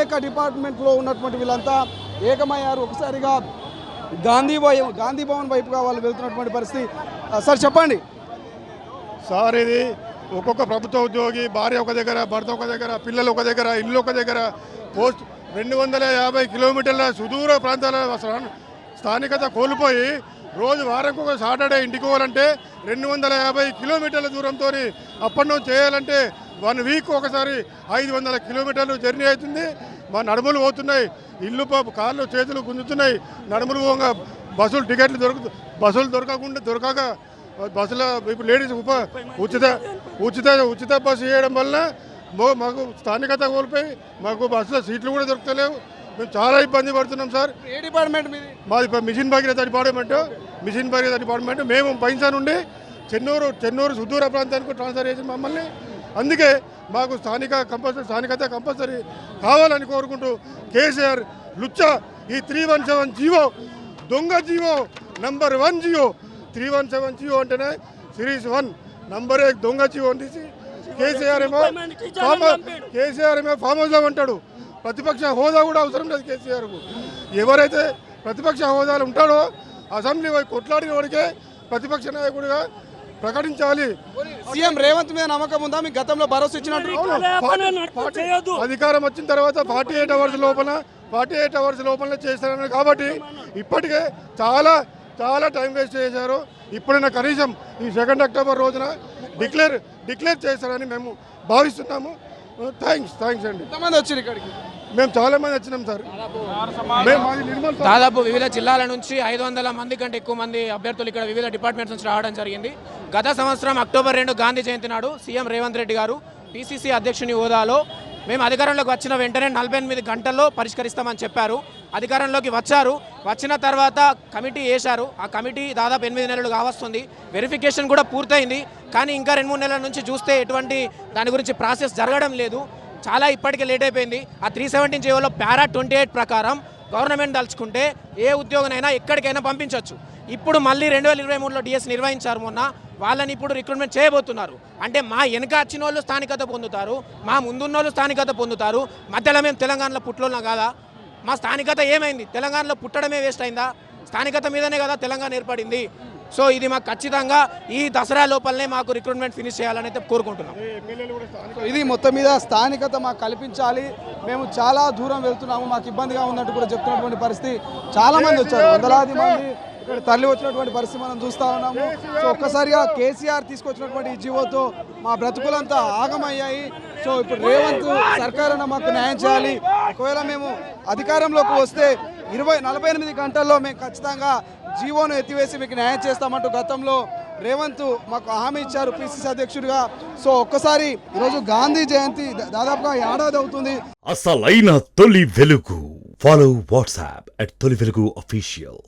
అనేక డిపార్ట్మెంట్లో ఉన్నటువంటి వీళ్ళంతా ఏకమయ్యారు. ఒకసారిగా గాంధీ భవన్ వైపుగా వాళ్ళు వెళ్తున్నటువంటి పరిస్థితి. సార్ చెప్పండి సార్, ఇది ఒక్కొక్క ప్రభుత్వ ఉద్యోగి భార్య ఒక దగ్గర, భర్త ఒక దగ్గర, పిల్లలు ఒక దగ్గర, ఇల్లు ఒక దగ్గర, పోస్ట్ 250 కిలోమీటర్ల సుదూర ప్రాంతాల స్థానికత కోల్పోయి రోజు వారంకు ఒక సాటర్డే ఇంటికి పోవాలంటే 250 కిలోమీటర్ల దూరంతో అప్ అండ్ డౌన్ చేయాలంటే 1 వీక్ ఒకసారి 500 కిలోమీటర్లు జర్నీ అవుతుంది. మా నడుములు పోతున్నాయి, ఇల్లు కాళ్ళు చేతులు గుంజుతున్నాయి. నడుములు పోగా బస్సులు టికెట్లు బస్సులు దొరకక బస్సులో ఇప్పుడు లేడీస్ ఉచిత బస్సు చేయడం వల్ల మాకు స్థానికత కోల్పోయి మాకు బస్సులో సీట్లు కూడా దొరకలేవు. మేము చాలా ఇబ్బంది పడుతున్నాం సార్. ఏ డిపార్ట్మెంట్ మీది? మాది మిషన్ భగీరథ డిపార్ట్మెంట్. మేము పైసా నుండి చెన్నూరు సుదూర ప్రాంతానికి ట్రాన్స్ఫర్ చేసి మమ్మల్ని. అందుకే మాకు స్థానికత కంపల్సరీ కావాలని కోరుకుంటూ కేసీఆర్ లుచ్చా ఈ 317 జీవో దొంగ జీవో నంబర్ 1 జీవో 317 జీవో అంటేనే సిరీస్ 1 నంబర్ 1 దొంగ జీవో తీసి కేసీఆర్ ఏమో ఫామ్ హౌస్లో ఉంటాడు. ప్రతిపక్ష హోదా కూడా అవసరం లేదు కేసీఆర్కు. ఎవరైతే ప్రతిపక్ష హోదాలు ఉంటాడో అసెంబ్లీ కొట్లాడిన వాడికే ప్రతిపక్ష నాయకుడిగా ప్రకటించాలి. సీఎం రేవంత్ మీద నమ్మకం ఉందా? మీకు గతంలో భరోసా ఇచ్చినట్టు అధికారం వచ్చిన తర్వాత 48 అవర్స్ లోపల చేస్తారని కాబట్టి ఇప్పటికే చాలా టైం వేస్ట్ చేశారు. ఇప్పుడైనా కనీసం ఈ 2 అక్టోబర్ రోజున డిక్లేర్ చేస్తారని మేము భావిస్తున్నాము. థ్యాంక్స్ అండి. ఎంతమంది వచ్చారు ఇక్కడికి? మేము చాలా మంది వచ్చినాం సార్. దాదాపు వివిధ జిల్లాల నుంచి 500 మంది కంటే ఎక్కువ మంది అభ్యర్థులు ఇక్కడ వివిధ డిపార్ట్మెంట్స్ నుంచి రావడం జరిగింది. గత సంవత్సరం అక్టోబర్ 2 గాంధీ జయంతి నాడు సీఎం రేవంత్ రెడ్డి గారు పీసీసీ అధ్యక్షుని హోదాలో మేము అధికారంలోకి వచ్చిన వెంటనే 48 గంటల్లో పరిష్కరిస్తామని చెప్పారు. అధికారంలోకి వచ్చారు. వచ్చిన తర్వాత కమిటీ వేశారు. ఆ కమిటీ దాదాపు 8 నెలలు కావస్తుంది. వెరిఫికేషన్ కూడా పూర్తయింది. కానీ ఇంకా 2-3 నెలల నుంచి చూస్తే ఎటువంటి దాని గురించి ప్రాసెస్ జరగడం లేదు. చాలా ఇప్పటికే లేట్ అయిపోయింది. ఆ 317 జీవోలో పారా 28 ప్రకారం గవర్నమెంట్ దలుచుకుంటే ఏ ఉద్యోగనైనా ఎక్కడికైనా పంపించవచ్చు. ఇప్పుడు మళ్ళీ 2023లో డిఎస్ నిర్వహించారు మొన్న. వాళ్ళని ఇప్పుడు రిక్రూట్మెంట్ చేయబోతున్నారు. అంటే మా వెనక వచ్చిన వాళ్ళు స్థానికత పొందుతారు, మా ముందున్న వాళ్ళు స్థానికత పొందుతారు. మధ్యలో మేము తెలంగాణలో పుట్టలోనా కాదా? మా స్థానికత ఏమైంది? తెలంగాణలో పుట్టడమే వేస్ట్ అయిందా? స్థానికత మీదనే కదా తెలంగాణ ఏర్పడింది. సో ఇది మాకు ఖచ్చితంగా ఈ దసరా లోపలనే మాకు రిక్రూట్మెంట్ ఫినిష్ చేయాలని అయితే కోరుకుంటున్నాం. ఇది మొత్తం మీద స్థానికత మాకు కల్పించాలి, మేము చాలా దూరం వెళ్తున్నాము, మాకు ఇబ్బందిగా ఉన్నట్టు కూడా చెప్తున్నటువంటి పరిస్థితి. చాలా మంది వచ్చారు, వందలాది మంది ఇక్కడ తరలి వచ్చినటువంటి పరిస్థితి మనం చూస్తూ ఉన్నాము. సో ఒక్కసారిగా కేసీఆర్ తీసుకొచ్చినటువంటి ఈ జీవోతో మా బ్రతుకులంతా ఆగమయ్యాయి. సో ఇప్పుడు రేవంత్ సర్కార్ అన్న మాకు న్యాయం చేయాలి. ఒకవేళ మేము అధికారంలోకి వస్తే 48 గంటల్లో మేము ఖచ్చితంగా జీవోను ఎత్తివేసి మీకు న్యాయం చేస్తామంటూ గతంలో రేవంత్ మాకు హామీ ఇచ్చారు పిసిసి అధ్యక్షుడిగా. సో ఒక్కసారి ఈరోజు గాంధీ జయంతి దాదాపుగా ఏడాది అవుతుంది. అసలైన తొలి వెలుగు. ఫాలో వాట్సాప్ @తొలి వెలుగు official.